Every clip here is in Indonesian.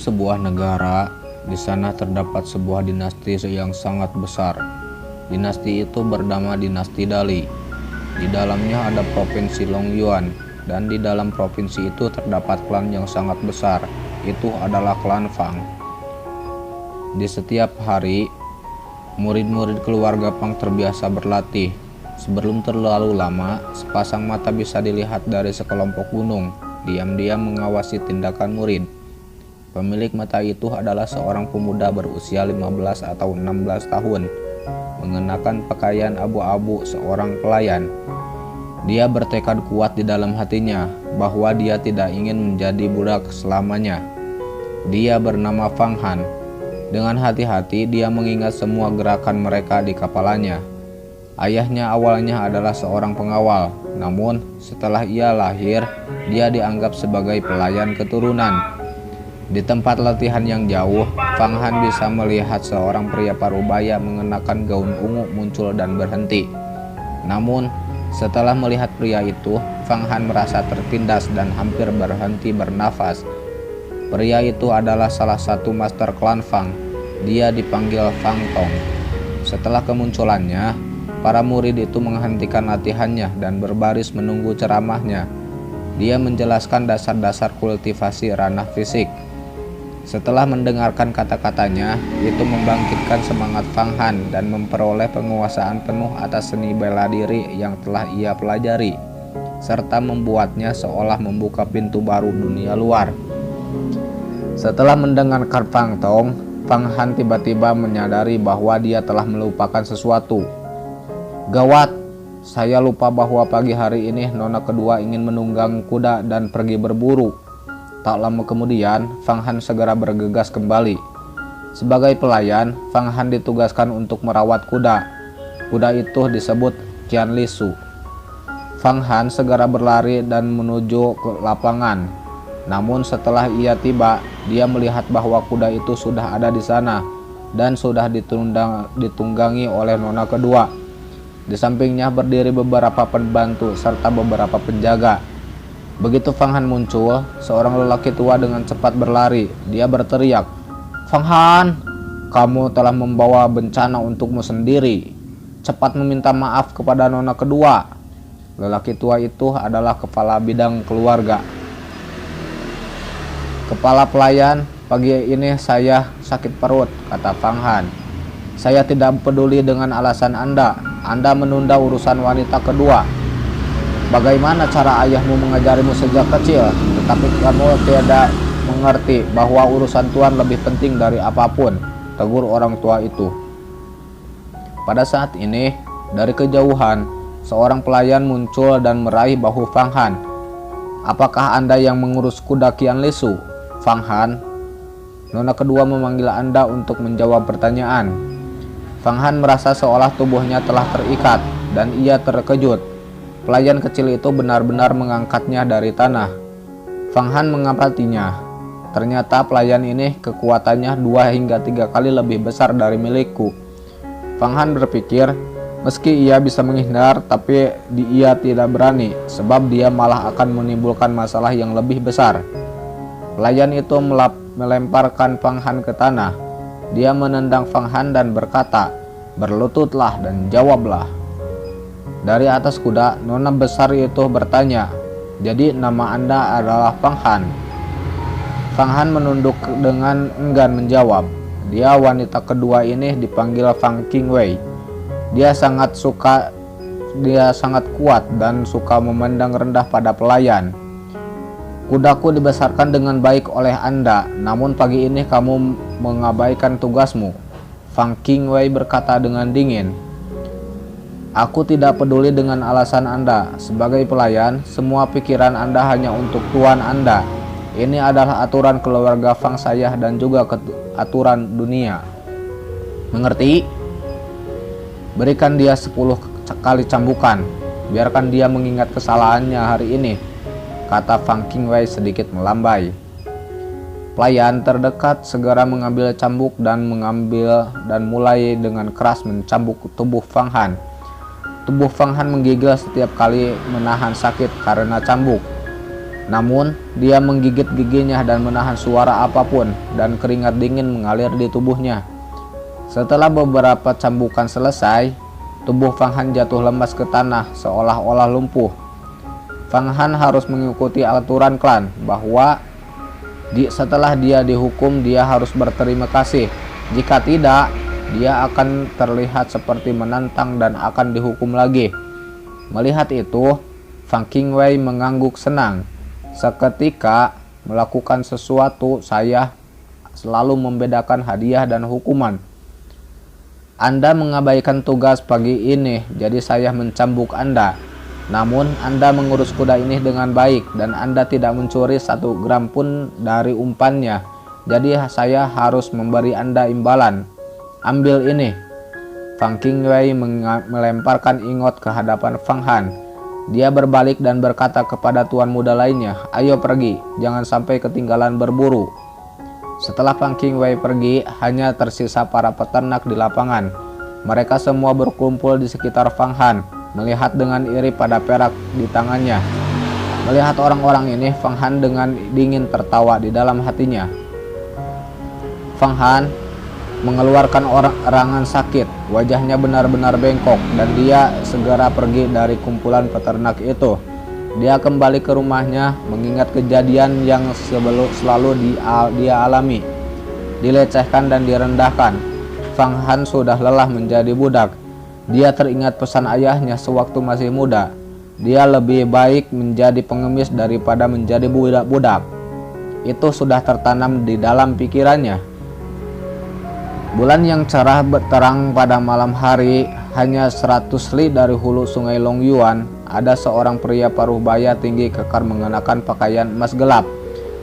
dalam sebuah negara, di sana terdapat sebuah dinasti yang sangat besar. Dinasti itu bernama Dinasti Dali. Di dalamnya ada provinsi Longyuan, dan di dalam provinsi itu terdapat klan yang sangat besar. Itu adalah klan Fang. Di setiap hari, murid-murid keluarga Fang terbiasa berlatih. Sebelum terlalu lama, sepasang mata bisa dilihat dari sekelompok gunung, diam-diam mengawasi tindakan murid. Pemilik mata itu adalah seorang pemuda berusia 15 atau 16 tahun, mengenakan pakaian abu-abu seorang pelayan. Dia bertekad kuat di dalam hatinya bahwa dia tidak ingin menjadi budak selamanya. Dia bernama Fang Han. Dengan hati-hati dia mengingat semua gerakan mereka di kapalannya. Ayahnya awalnya adalah seorang pengawal, namun setelah ia lahir, dia dianggap sebagai pelayan keturunan. Di tempat latihan yang jauh, Fang Han bisa melihat seorang pria parubaya mengenakan gaun ungu muncul dan berhenti. Namun, setelah melihat pria itu, Fang Han merasa tertindas dan hampir berhenti bernafas. Pria itu adalah salah satu master klan Fang. Dia dipanggil Fang Tong. Setelah kemunculannya, para murid itu menghentikan latihannya dan berbaris menunggu ceramahnya. Dia menjelaskan dasar-dasar kultivasi ranah fisik. Setelah mendengarkan kata-katanya, itu membangkitkan semangat Fang Han dan memperoleh penguasaan penuh atas seni bela diri yang telah ia pelajari, serta membuatnya seolah membuka pintu baru dunia luar. Setelah mendengarkan Fang Tong, Fang Han tiba-tiba menyadari bahwa dia telah melupakan sesuatu. Gawat, saya lupa bahwa pagi hari ini nona kedua ingin menunggang kuda dan pergi berburu. Tak lama kemudian, Fang Han segera bergegas kembali. Sebagai pelayan, Fang Han ditugaskan untuk merawat kuda. Kuda itu disebut Qian Li Su. Fang Han segera berlari dan menuju ke lapangan. Namun setelah ia tiba, dia melihat bahwa kuda itu sudah ada di sana dan sudah ditunggangi oleh nona kedua. Di sampingnya berdiri beberapa pembantu serta beberapa penjaga. Begitu Fang Han muncul, seorang lelaki tua dengan cepat berlari. Dia berteriak, "Fang Han, kamu telah membawa bencana untukmu sendiri. Cepat meminta maaf kepada nona kedua." Lelaki tua itu adalah kepala bidang keluarga. "Kepala pelayan, pagi ini saya sakit perut," kata Fang Han. "Saya tidak peduli dengan alasan Anda. Anda menunda urusan wanita kedua. Bagaimana cara ayahmu mengajarimu sejak kecil, tetapi kamu tidak mengerti bahwa urusan Tuhan lebih penting dari apapun," tegur orang tua itu. Pada saat ini, dari kejauhan, seorang pelayan muncul dan meraih bahu Fang Han. "Apakah Anda yang mengurus kuda Qian Li Su, Fang Han?" Nona kedua memanggil Anda untuk menjawab pertanyaan. Fang Han merasa seolah tubuhnya telah terikat, dan ia terkejut. Pelayan kecil itu benar-benar mengangkatnya dari tanah. Fang Han mengamatinya. Ternyata pelayan ini kekuatannya 2 hingga 3 kali lebih besar dari milikku. Fang Han berpikir, meski ia bisa menghindar, tapi ia tidak berani, sebab dia malah akan menimbulkan masalah yang lebih besar. Pelayan itu melemparkan Fang Han ke tanah. Dia menendang Fang Han dan berkata, "Berlututlah dan jawablah." Dari atas kuda, nona besar itu bertanya, "Jadi nama Anda adalah Fang Han?" Fang Han menunduk dengan enggan menjawab. Dia wanita kedua ini dipanggil Fang Qingwei. Dia sangat kuat dan suka memandang rendah pada pelayan. "Kudaku dibesarkan dengan baik oleh Anda, namun pagi ini kamu mengabaikan tugasmu," Fang Qingwei berkata dengan dingin. "Aku tidak peduli dengan alasan Anda. Sebagai pelayan, semua pikiran Anda hanya untuk tuan Anda. Ini adalah aturan keluarga Fang saya dan juga aturan dunia. Mengerti? Berikan dia 10 kali cambukan. Biarkan dia mengingat kesalahannya hari ini," kata Fang Qingwei sedikit melambai. Pelayan terdekat segera mengambil cambuk dan mulai dengan keras mencambuk tubuh Fang Han. Tubuh Fang Han menggigil setiap kali menahan sakit karena cambuk. Namun, dia menggigit giginya dan menahan suara apapun, dan keringat dingin mengalir di tubuhnya. Setelah beberapa cambukan selesai, tubuh Fang Han jatuh lemas ke tanah seolah-olah lumpuh. Fang Han harus mengikuti aturan klan bahwa setelah dia dihukum, dia harus berterima kasih. Jika tidak, dia akan terlihat seperti menantang dan akan dihukum lagi. Melihat itu, Fang Qingwei mengangguk senang. Seketika melakukan sesuatu, saya selalu membedakan hadiah dan hukuman. Anda mengabaikan tugas pagi ini, jadi saya mencambuk Anda. Namun, Anda mengurus kuda ini dengan baik dan Anda tidak mencuri 1 gram pun dari umpannya. Jadi saya harus memberi Anda imbalan. Ambil ini. Fang Qingwei melemparkan ingot ke hadapan Fang Han. Dia berbalik dan berkata kepada tuan muda lainnya, "Ayo pergi, jangan sampai ketinggalan berburu." Setelah Fang Qingwei pergi, hanya tersisa para peternak di lapangan. Mereka semua berkumpul di sekitar Fang Han, melihat dengan iri pada perak di tangannya. Melihat orang-orang ini, Fang Han dengan dingin tertawa di dalam hatinya. Fang Han mengeluarkan erangan sakit, wajahnya benar-benar bengkok, dan dia segera pergi dari kumpulan peternak itu. Dia kembali ke rumahnya, mengingat kejadian yang selalu dia alami, dilecehkan dan direndahkan. Fang Han sudah lelah menjadi budak. Dia teringat pesan ayahnya sewaktu masih muda. Dia lebih baik menjadi pengemis daripada menjadi budak-budak. Itu sudah tertanam di dalam pikirannya. Bulan yang cerah terang pada malam hari. Hanya 100 li dari hulu sungai Longyuan, ada seorang pria paruh baya tinggi kekar mengenakan pakaian emas gelap.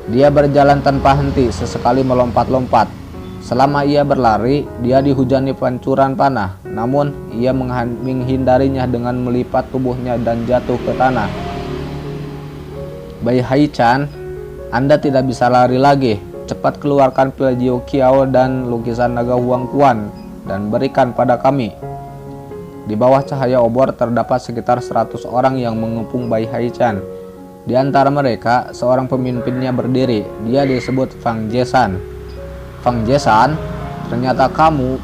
Dia berjalan tanpa henti, sesekali melompat-lompat. Selama ia berlari, dia dihujani pancuran panah. Namun, ia menghindarinya dengan melipat tubuhnya dan jatuh ke tanah. Bai Hai-chan, Anda tidak bisa lari lagi. Cepat keluarkan pil Jiu Qiao dan lukisan naga Huang Tuan dan berikan pada kami. Di bawah cahaya obor terdapat sekitar 100 orang yang mengepung Bai Hai-chan. Di antara mereka, seorang pemimpinnya berdiri. Dia disebut Fang Jesan. Fang Jesan, ternyata kamu,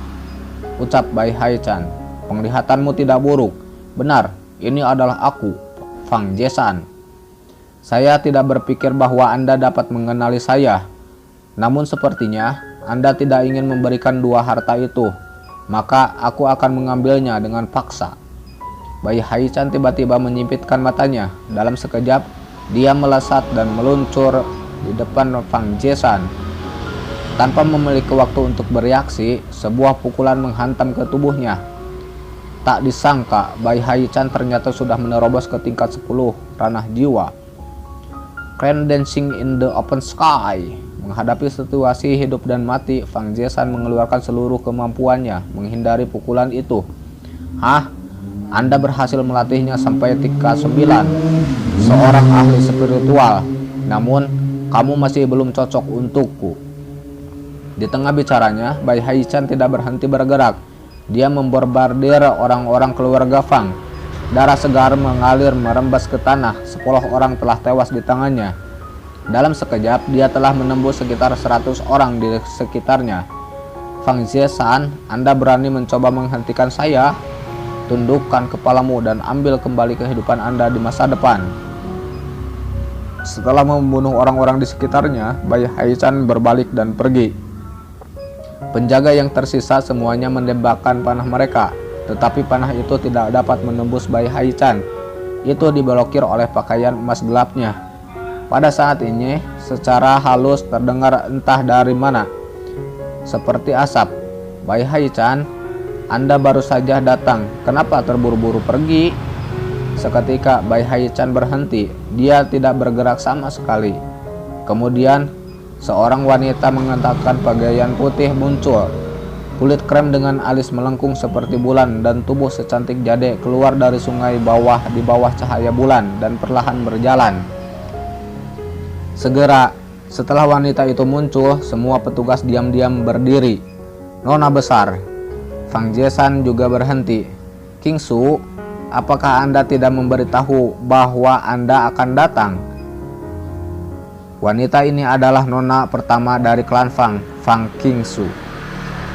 ucap Bai Hai-chan. Penglihatanmu tidak buruk. Benar, ini adalah aku, Fang Jesan. Saya tidak berpikir bahwa Anda dapat mengenali saya. Namun sepertinya Anda tidak ingin memberikan 2 harta itu. Maka aku akan mengambilnya dengan paksa. Bai Hai-chan tiba-tiba menyipitkan matanya. Dalam sekejap, dia melesat dan meluncur di depan Fang Jesan. Tanpa memiliki waktu untuk bereaksi, sebuah pukulan menghantam ke tubuhnya. Tak disangka, Bai Hai-chan ternyata sudah menerobos ke tingkat 10 ranah jiwa. Crane dancing in the open sky. Menghadapi situasi hidup dan mati, Fang Jesan mengeluarkan seluruh kemampuannya menghindari pukulan itu. Hah? Anda berhasil melatihnya sampai tingkat 9. Seorang ahli spiritual. Namun, kamu masih belum cocok untukku. Di tengah bicaranya, Bai Hai-chan tidak berhenti bergerak. Dia memborbardir orang-orang keluarga Fang. Darah segar mengalir merembas ke tanah. 10 orang telah tewas di tangannya. Dalam sekejap, dia telah menembus sekitar 100 orang di sekitarnya. Fang Jesan, Anda berani mencoba menghentikan saya? Tundukkan kepalamu dan ambil kembali kehidupan Anda di masa depan. Setelah membunuh orang-orang di sekitarnya, Bai Hai-chan berbalik dan pergi. Penjaga yang tersisa semuanya menembakkan panah mereka, tetapi panah itu tidak dapat menembus Bai Hai-chan. Itu diblokir oleh pakaian emas gelapnya. Pada saat ini, secara halus terdengar entah dari mana, seperti asap. Bai Hai-chan, Anda baru saja datang. Kenapa terburu-buru pergi? Seketika Bai Hai-chan berhenti. Dia tidak bergerak sama sekali. Kemudian, seorang wanita mengenakan pakaian putih muncul. Kulit krem dengan alis melengkung seperti bulan dan tubuh secantik jade keluar dari sungai di bawah cahaya bulan dan perlahan berjalan. Segera setelah wanita itu muncul, semua petugas diam-diam berdiri. Nona besar. Fang Jesan juga berhenti. King Su, apakah Anda tidak memberitahu bahwa Anda akan datang? Wanita ini adalah nona pertama dari klan Fang Qingsu.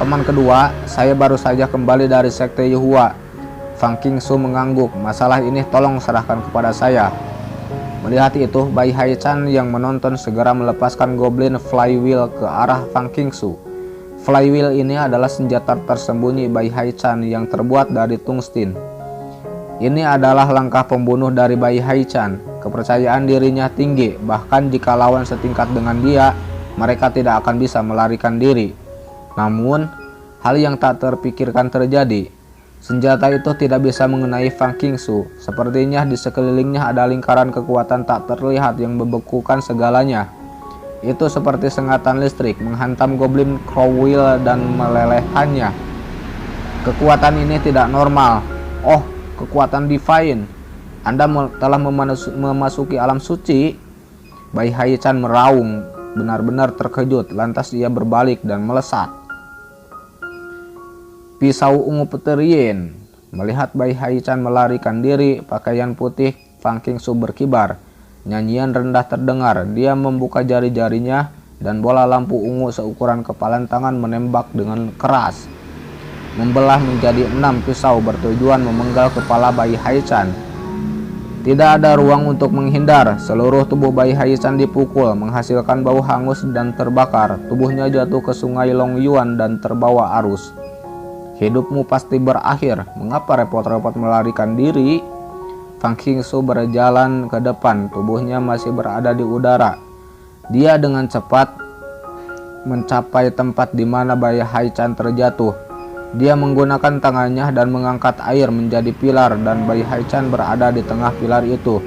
Paman kedua, saya baru saja kembali dari sekte Yuhua. Fang Qingsu mengangguk. Masalah ini tolong serahkan kepada saya. Melihat itu, Bai Haichan yang menonton segera melepaskan Goblin Flywheel ke arah Fang Qingsu. Flywheel ini adalah senjata tersembunyi Bai Haichan yang terbuat dari tungsten. Ini adalah langkah pembunuh dari Bai Haichan. Kepercayaan dirinya tinggi, bahkan jika lawan setingkat dengan dia, mereka tidak akan bisa melarikan diri. Namun, hal yang tak terpikirkan terjadi. Senjata itu tidak bisa mengenai Fang Qingsu. Sepertinya di sekelilingnya ada lingkaran kekuatan tak terlihat yang membekukan segalanya. Itu seperti sengatan listrik menghantam Goblin Flywheel dan melelehkannya. Kekuatan ini tidak normal. Oh, kekuatan divine. Anda telah memasuki alam suci. Bai Haichan meraung, benar-benar terkejut. Lantas ia berbalik dan melesat. Pisau ungu petirien. Melihat Bai Haichan melarikan diri, pakaian putih Fang Qingsu berkibar. Nyanyian rendah terdengar. Dia membuka jari-jarinya dan bola lampu ungu seukuran kepalan tangan menembak dengan keras, membelah menjadi 6 pisau bertujuan memenggal kepala Bai Haichan. Tidak ada ruang untuk menghindar. Seluruh tubuh Bai Haichan dipukul, menghasilkan bau hangus dan terbakar. Tubuhnya jatuh ke sungai Longyuan dan terbawa arus. Hidupmu pasti berakhir. Mengapa repot-repot melarikan diri? Fang Qingsu berjalan ke depan. Tubuhnya masih berada di udara. Dia dengan cepat mencapai tempat di mana Bai Haichan terjatuh. Dia menggunakan tangannya dan mengangkat air menjadi pilar, dan Bai Haichan berada di tengah pilar itu.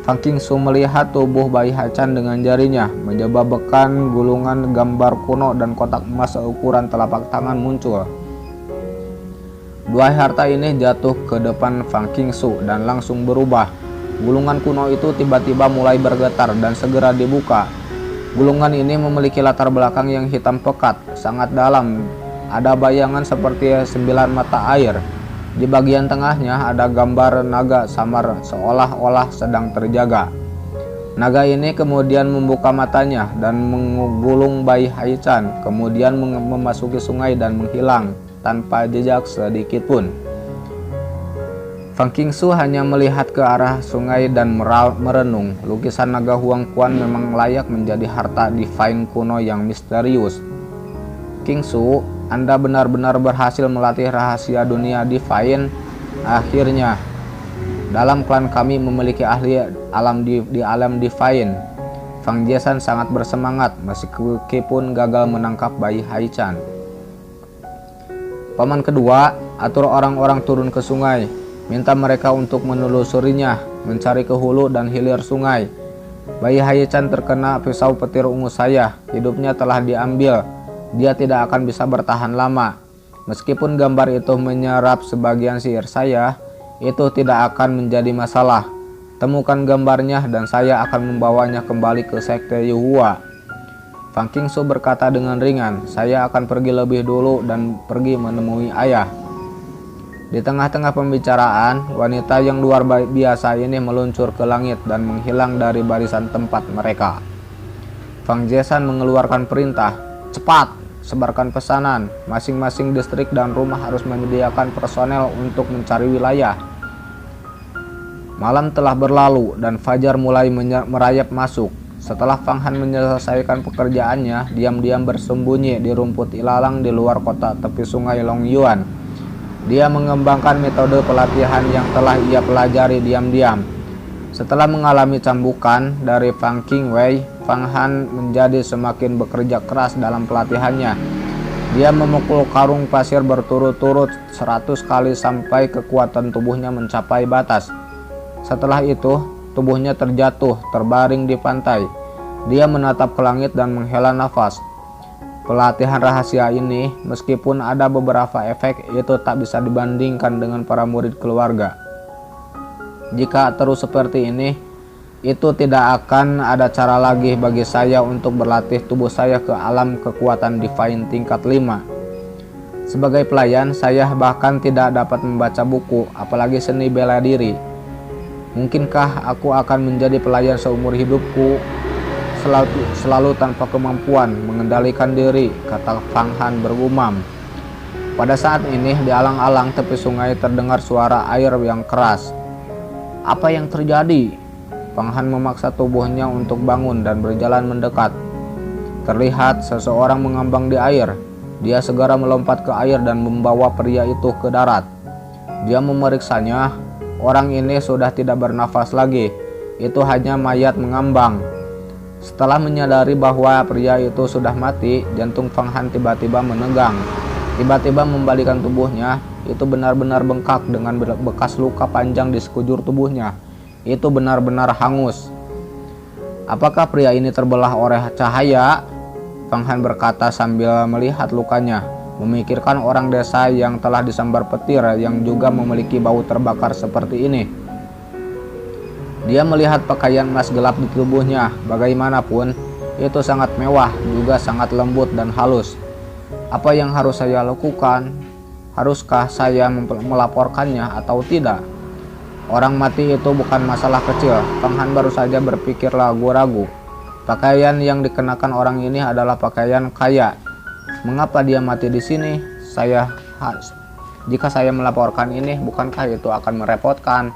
Fang Qingsu melihat tubuh Bai Haichan dengan jarinya. Menjebabekan gulungan gambar kuno dan kotak emas seukuran telapak tangan muncul. Dua harta ini jatuh ke depan Fang Qingsu dan langsung berubah. Gulungan kuno itu tiba-tiba mulai bergetar dan segera dibuka. Gulungan ini memiliki latar belakang yang hitam pekat, sangat dalam. Ada bayangan seperti 9 mata air. Di bagian tengahnya ada gambar naga samar seolah-olah sedang terjaga. Naga ini kemudian membuka matanya dan menggulung Bai Haichan, kemudian memasuki sungai dan menghilang tanpa jejak sedikit pun. Fang Qingsu hanya melihat ke arah sungai dan merenung. Lukisan naga Huang Quan memang layak menjadi harta divine kuno yang misterius. Qingsu, Anda benar-benar berhasil melatih rahasia dunia divine. Akhirnya, dalam klan kami memiliki ahli alam di alam divine. Fang Jiesan sangat bersemangat meskipun gagal menangkap Bai Haichan. Paman kedua, atur orang-orang turun ke sungai. Minta mereka untuk menelusurinya, mencari ke hulu dan hilir sungai. Bai Haichan terkena pisau petir ungu saya. Hidupnya telah diambil. Dia tidak akan bisa bertahan lama. Meskipun gambar itu menyerap sebagian sihir saya, itu tidak akan menjadi masalah. Temukan gambarnya dan saya akan membawanya kembali ke sekte Yuhua. Fang Qingsu berkata dengan ringan, saya akan pergi lebih dulu dan pergi menemui ayah. Di tengah-tengah pembicaraan, wanita yang luar biasa ini meluncur ke langit dan menghilang dari barisan tempat mereka. Fang Jiesan mengeluarkan perintah, cepat, sebarkan pesanan. Masing-masing distrik dan rumah harus menyediakan personel untuk mencari wilayah. Malam telah berlalu dan fajar mulai merayap masuk. Setelah Fang Han menyelesaikan pekerjaannya, diam-diam bersembunyi di rumput ilalang di luar kota tepi sungai Longyuan. Dia mengembangkan metode pelatihan yang telah ia pelajari diam-diam. Setelah mengalami cambukan dari Fang Qingwei, Fang Han menjadi semakin bekerja keras dalam pelatihannya. Dia memukul karung pasir berturut-turut 100 kali sampai kekuatan tubuhnya mencapai batas. Setelah itu, tubuhnya terjatuh, terbaring di pantai. Dia menatap ke langit dan menghela nafas. Pelatihan rahasia ini, meskipun ada beberapa efek, itu tak bisa dibandingkan dengan para murid keluarga. Jika terus seperti ini, itu tidak akan ada cara lagi bagi saya untuk berlatih tubuh saya ke alam kekuatan divine tingkat 5. Sebagai pelayan, saya bahkan tidak dapat membaca buku, apalagi seni bela diri. Mungkinkah aku akan menjadi pelayan seumur hidupku? selalu tanpa kemampuan mengendalikan diri, kata Fang Han bergumam. Pada saat ini di alang-alang tepi sungai terdengar suara air yang keras. Apa yang terjadi? Fang Han memaksa tubuhnya untuk bangun dan berjalan mendekat. Terlihat seseorang mengambang di air. Dia segera melompat ke air dan membawa pria itu ke darat. Dia memeriksanya. Orang ini sudah tidak bernafas lagi. Itu hanya mayat mengambang. Setelah menyadari bahwa pria itu sudah mati, jantung Fang Han tiba-tiba menegang. Tiba-tiba membalikan tubuhnya. Itu benar-benar bengkak dengan bekas luka panjang di sekujur tubuhnya. Itu benar-benar hangus. Apakah pria ini terbelah oleh cahaya? Fang Han berkata sambil melihat lukanya, memikirkan orang desa yang telah disambar petir yang juga memiliki bau terbakar seperti ini. Dia melihat pakaian emas gelap di tubuhnya. Bagaimanapun, itu sangat mewah, juga sangat lembut dan halus. Apa yang harus saya lakukan? Haruskah saya melaporkannya atau tidak? Orang mati itu bukan masalah kecil. Fang Han baru saja berpikir ragu-ragu. Pakaian yang dikenakan orang ini adalah pakaian kaya. Mengapa dia mati di sini? Jika saya melaporkan ini, bukankah itu akan merepotkan?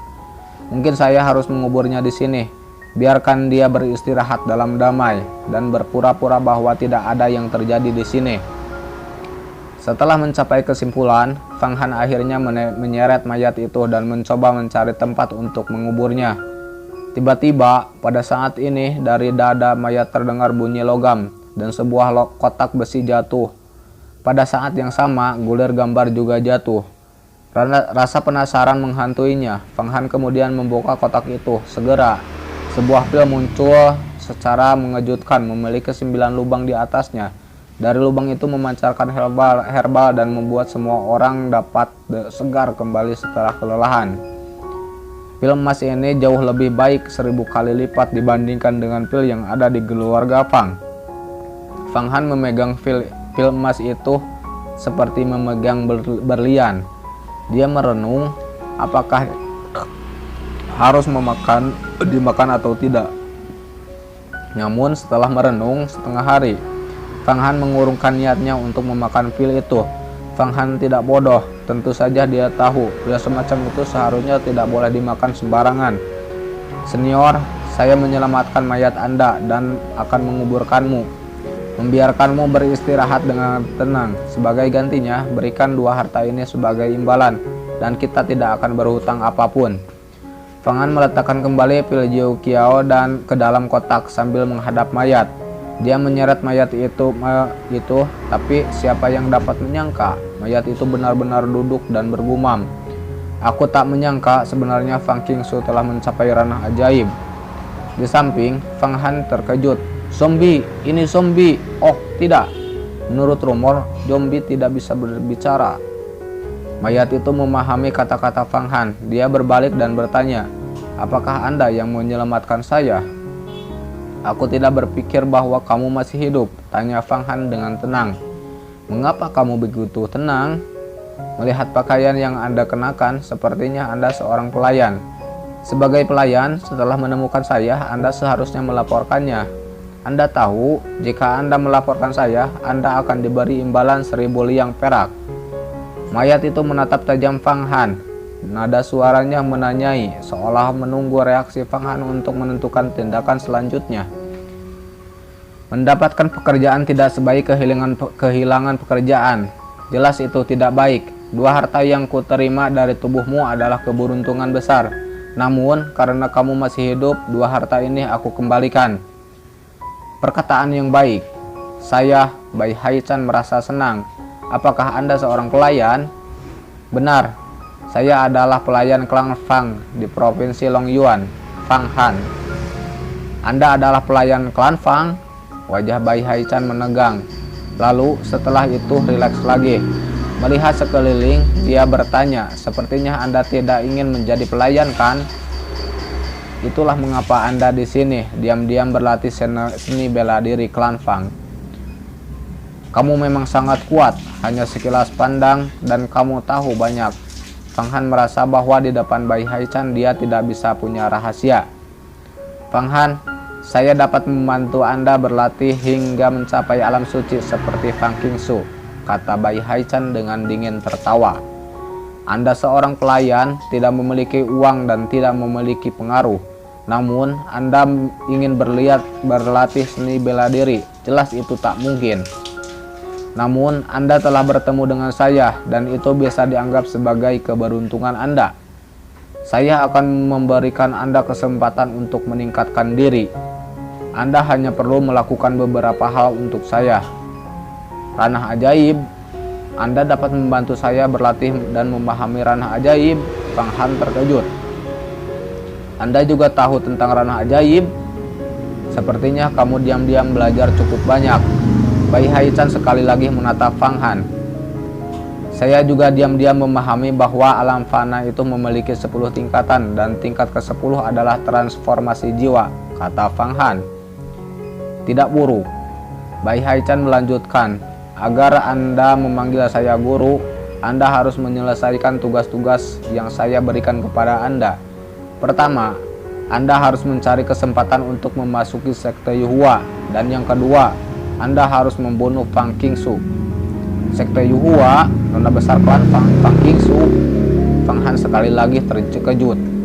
Mungkin saya harus menguburnya di sini. Biarkan dia beristirahat dalam damai dan berpura-pura bahwa tidak ada yang terjadi di sini. Setelah mencapai kesimpulan, Fang Han akhirnya menyeret mayat itu dan mencoba mencari tempat untuk menguburnya. Tiba-tiba, pada saat ini dari dada mayat terdengar bunyi logam dan sebuah kotak besi jatuh. Pada saat yang sama, gulir gambar juga jatuh. Rasa penasaran menghantuinya. Fang Han kemudian membuka kotak itu. Segera, sebuah pil muncul secara mengejutkan, memiliki 9 lubang di atasnya. Dari lubang itu memancarkan herbal dan membuat semua orang dapat segar kembali setelah kelelahan. Pil emas ini jauh lebih baik 1000 kali lipat dibandingkan dengan pil yang ada di keluarga Fang. Fang Han memegang pil emas itu seperti memegang berlian. Dia merenung apakah harus dimakan atau tidak. Namun setelah merenung setengah hari, Fang Han mengurungkan niatnya untuk memakan pil itu. Fang Han tidak bodoh, tentu saja dia tahu pil semacam itu seharusnya tidak boleh dimakan sembarangan. Senior, saya menyelamatkan mayat Anda dan akan menguburkanmu. Membiarkanmu beristirahat dengan tenang. Sebagai gantinya, berikan 2 harta ini sebagai imbalan, dan kita tidak akan berhutang apapun. Fang Han meletakkan kembali pil Jiu Qiao dan ke dalam kotak sambil menghadap mayat. Dia menyeret mayat itu, tapi siapa yang dapat menyangka mayat itu benar-benar duduk dan bergumam. Aku tak menyangka sebenarnya Fang Qingsu telah mencapai ranah ajaib. Di samping, Fang Han terkejut. Zombie, ini zombie. Oh tidak, menurut rumor, zombie tidak bisa berbicara. Mayat itu memahami kata-kata Fang Han. Dia berbalik dan bertanya, apakah Anda yang menyelamatkan saya? Aku tidak berpikir bahwa kamu masih hidup, tanya Fang Han dengan tenang. Mengapa kamu begitu tenang? Melihat pakaian yang Anda kenakan, sepertinya Anda seorang pelayan. Sebagai pelayan, setelah menemukan saya, Anda seharusnya melaporkannya. Anda tahu, jika Anda melaporkan saya, Anda akan diberi imbalan 1000 liang perak. Mayat itu menatap tajam Fang Han. Nada suaranya menanyai, seolah menunggu reaksi Fang Han untuk menentukan tindakan selanjutnya. Mendapatkan pekerjaan tidak sebaik kehilangan pekerjaan. Jelas itu tidak baik. 2 harta yang kuterima dari tubuhmu adalah keberuntungan besar. Namun, karena kamu masih hidup, 2 harta ini aku kembalikan. Perkataan yang baik. Saya, Bai Haichan, merasa senang. Apakah Anda seorang pelayan? Benar. Saya adalah pelayan klan Fang di provinsi Longyuan, Fang Han. Anda adalah pelayan klan Fang? Wajah Bai Haichan menegang. Lalu setelah itu rileks lagi. Melihat sekeliling, dia bertanya, sepertinya Anda tidak ingin menjadi pelayan kan? Itulah mengapa Anda di sini, diam-diam berlatih seni bela diri klan Fang. Kamu memang sangat kuat, hanya sekilas pandang dan kamu tahu banyak. Fang Han merasa bahwa di depan Bai Haichan dia tidak bisa punya rahasia. Fang Han, Saya dapat membantu Anda berlatih hingga mencapai alam suci seperti Fang Qingsu, kata Bai Haichan dengan dingin tertawa. Anda seorang pelayan, tidak memiliki uang dan tidak memiliki pengaruh. Namun, Anda ingin berlatih seni bela diri. Jelas itu tak mungkin. Namun, Anda telah bertemu dengan saya dan itu bisa dianggap sebagai keberuntungan Anda. Saya akan memberikan Anda kesempatan untuk meningkatkan diri. Anda hanya perlu melakukan beberapa hal untuk saya. Ranah ajaib. Anda dapat membantu saya berlatih dan memahami ranah ajaib. Fang Han terkejut. Anda juga tahu tentang ranah ajaib? Sepertinya kamu diam-diam belajar cukup banyak. Bai Haichan sekali lagi menatap Fang Han. Saya juga diam-diam memahami bahwa alam fana itu memiliki 10 tingkatan dan tingkat ke-10 adalah transformasi jiwa, kata Fang Han. Tidak guru. Bai Haichan melanjutkan, agar Anda memanggil saya guru, Anda harus menyelesaikan tugas-tugas yang saya berikan kepada Anda. Pertama, Anda harus mencari kesempatan untuk memasuki sekte Yuhua, dan yang kedua, Anda harus membunuh Fang Qingsu. Sekte Yuhua, nona besar klan Fang Qingsu. Fang Han sekali lagi terkejut.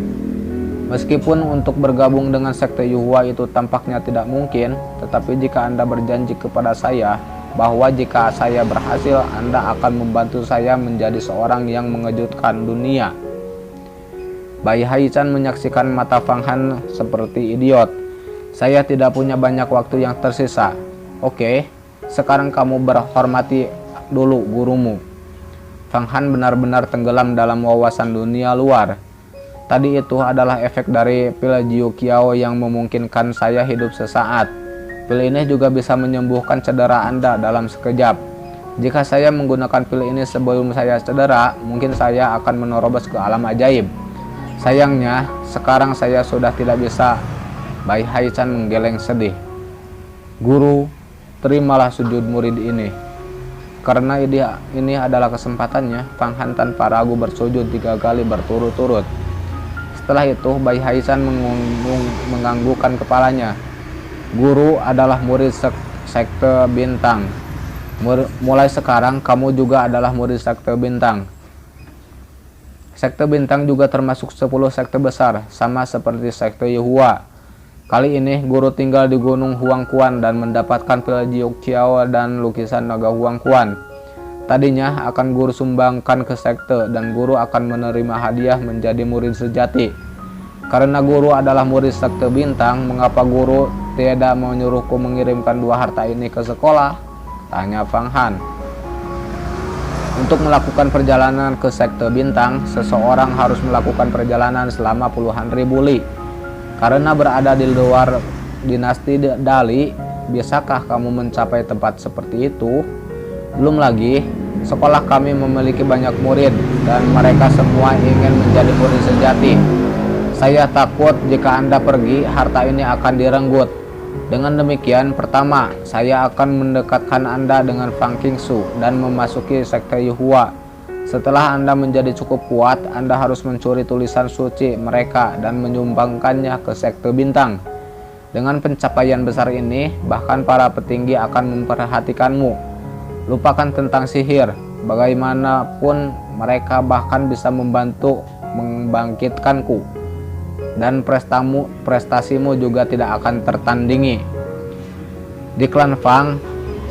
Meskipun untuk bergabung dengan sekte Yuhua itu tampaknya tidak mungkin, tetapi jika Anda berjanji kepada saya bahwa jika saya berhasil, Anda akan membantu saya menjadi seorang yang mengejutkan dunia. Bai Haichan menyaksikan mata Fang Han seperti idiot. Saya tidak punya banyak waktu yang tersisa. Oke, sekarang kamu berhormati dulu gurumu. Fang Han benar-benar tenggelam dalam wawasan dunia luar. Tadi itu adalah efek dari pil Jiu Qiao yang memungkinkan saya hidup sesaat. Pil ini juga bisa menyembuhkan cedera Anda dalam sekejap. Jika saya menggunakan pil ini sebelum saya cedera, mungkin saya akan menerobos ke alam ajaib. Sayangnya, sekarang saya sudah tidak bisa. Bai Haichan menggeleng sedih. Guru, terimalah sujud murid ini. Karena ini adalah kesempatannya, Fang Han tanpa ragu bersujud 3 kali berturut-turut. Setelah itu, Bai Haichan menganggukkan kepalanya. Guru adalah murid sekte bintang. Mulai sekarang, kamu juga adalah murid sekte bintang. Sekte bintang juga termasuk 10 sekte besar, sama seperti sekte Yuhua. Kali ini, guru tinggal di Gunung Huangquan dan mendapatkan pil Jiu Qiao dan lukisan naga Huangquan. Tadinya akan guru sumbangkan ke sekte dan guru akan menerima hadiah menjadi murid sejati. Karena guru adalah murid sekte bintang, mengapa guru tidak menyuruhku mengirimkan 2 harta ini ke sekolah? Tanya Fang Han. Untuk melakukan perjalanan ke sekte bintang, seseorang harus melakukan perjalanan selama puluhan ribu li. Karena berada di luar dinasti Dali, bisakah kamu mencapai tempat seperti itu? Belum lagi, sekolah kami memiliki banyak murid dan mereka semua ingin menjadi murid sejati. Saya takut jika Anda pergi, harta ini akan direnggut. Dengan demikian, pertama, saya akan mendekatkan Anda dengan Fang Qingsu dan memasuki sekte Yuhua. Setelah Anda menjadi cukup kuat, Anda harus mencuri tulisan suci mereka dan menyumbangkannya ke sekte bintang. Dengan pencapaian besar ini, bahkan para petinggi akan memperhatikanmu. Lupakan tentang sihir, bagaimanapun mereka bahkan bisa membantu membangkitkanku. Dan prestasimu juga tidak akan tertandingi. Di klan Fang,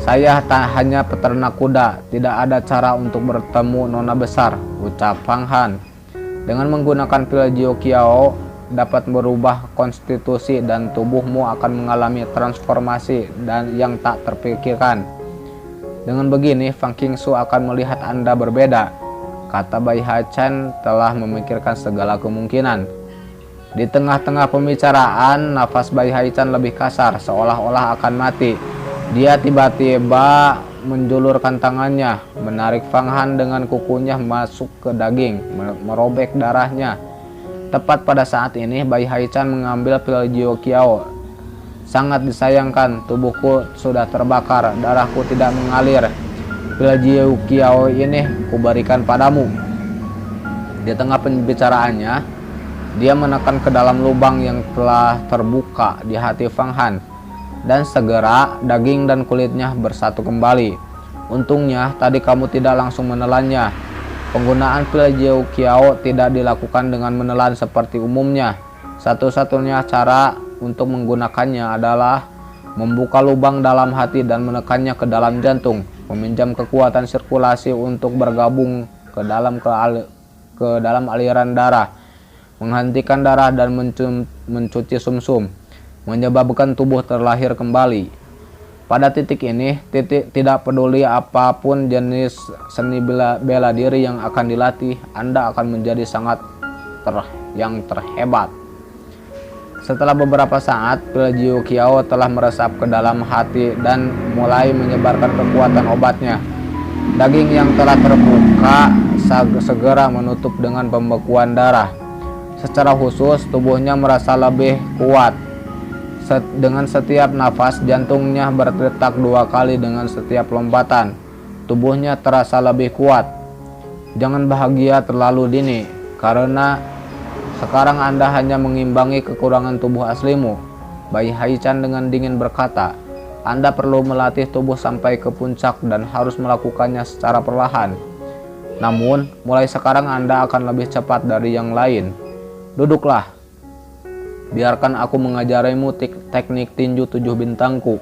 saya tak hanya peternak kuda, tidak ada cara untuk bertemu nona besar, ucap Fang Han. Dengan menggunakan pil Jiu Qiao dapat merubah konstitusi dan tubuhmu akan mengalami transformasi dan yang tak terpikirkan. Dengan begini, Fang Qingsu akan melihat Anda berbeda. Kata Bai Haichan telah memikirkan segala kemungkinan. Di tengah-tengah pembicaraan, nafas Bai Haichan lebih kasar, seolah-olah akan mati. Dia tiba-tiba menjulurkan tangannya, menarik Fang Han dengan kukunya masuk ke daging, merobek darahnya. Tepat pada saat ini, Bai Haichan mengambil pil Jiu Qiao. Sangat disayangkan, tubuhku sudah terbakar, darahku tidak mengalir. Pil Jiu Qiao ini kuberikan padamu. Di tengah pembicaraannya, Dia menekan ke dalam lubang yang telah terbuka di hati Fang Han, dan segera daging dan kulitnya bersatu kembali. Untungnya tadi kamu tidak langsung menelannya. Penggunaan pil Jiu Qiao tidak dilakukan dengan menelan seperti umumnya. Satu-satunya cara untuk menggunakannya adalah membuka lubang dalam hati dan menekannya ke dalam jantung, meminjam kekuatan sirkulasi untuk bergabung ke dalam aliran darah, menghentikan darah dan mencuci sumsum, menyebabkan tubuh terlahir kembali. Pada titik ini, tidak peduli apapun jenis seni bela diri yang akan dilatih, Anda akan menjadi sangat terhebat. Setelah beberapa saat, pil Jiu Qiao telah meresap ke dalam hati dan mulai menyebarkan kekuatan obatnya. Daging yang telah terbuka segera menutup dengan pembekuan darah. Secara khusus, tubuhnya merasa lebih kuat. Dengan setiap nafas, jantungnya berdetak 2 kali dengan setiap lompatan. Tubuhnya terasa lebih kuat. Jangan bahagia terlalu dini, karena sekarang Anda hanya mengimbangi kekurangan tubuh aslimu. Bai Haichan dengan dingin berkata, Anda perlu melatih tubuh sampai ke puncak dan harus melakukannya secara perlahan. Namun, mulai sekarang Anda akan lebih cepat dari yang lain. Duduklah. Biarkan aku mengajarimu teknik tinju 7 bintangku,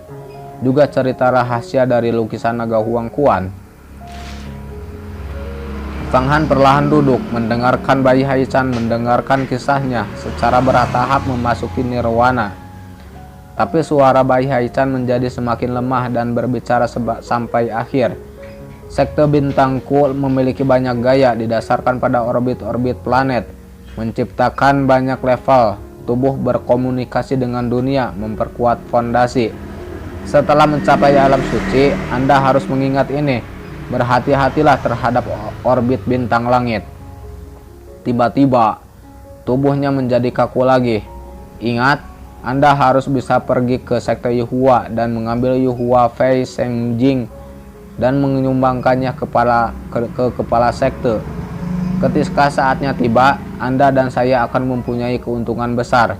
juga cerita rahasia dari lukisan naga Huang Quan. Fang Han perlahan duduk, mendengarkan Bai Haichan mendengarkan kisahnya secara bertahap memasuki nirwana. Tapi suara Bai Haichan menjadi semakin lemah dan berbicara sampai akhir. Sekte bintangku memiliki banyak gaya didasarkan pada orbit-orbit planet, menciptakan banyak level, tubuh berkomunikasi dengan dunia, memperkuat fondasi. Setelah mencapai alam suci, Anda harus mengingat ini. Berhati-hatilah terhadap orbit bintang langit. Tiba-tiba, tubuhnya menjadi kaku lagi. Ingat, Anda harus bisa pergi ke sekte Yuhua dan mengambil Yuhua Fei Shengjing dan menyumbangkannya ke kepala sekte. Ketika saatnya tiba, Anda dan saya akan mempunyai keuntungan besar.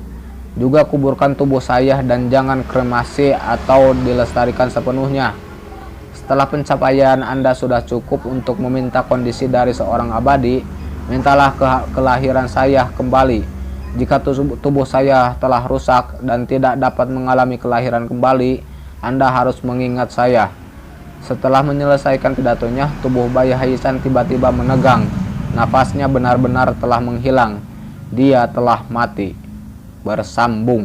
Juga kuburkan tubuh saya dan jangan kremasi atau dilestarikan sepenuhnya. Setelah pencapaian Anda sudah cukup untuk meminta kondisi dari seorang abadi, mintalah kelahiran saya kembali. Jika tubuh saya telah rusak dan tidak dapat mengalami kelahiran kembali, Anda harus mengingat saya. Setelah menyelesaikan pidatonya, tubuh Bai Haichan tiba-tiba menegang. Nafasnya benar-benar telah menghilang. Dia telah mati. Bersambung.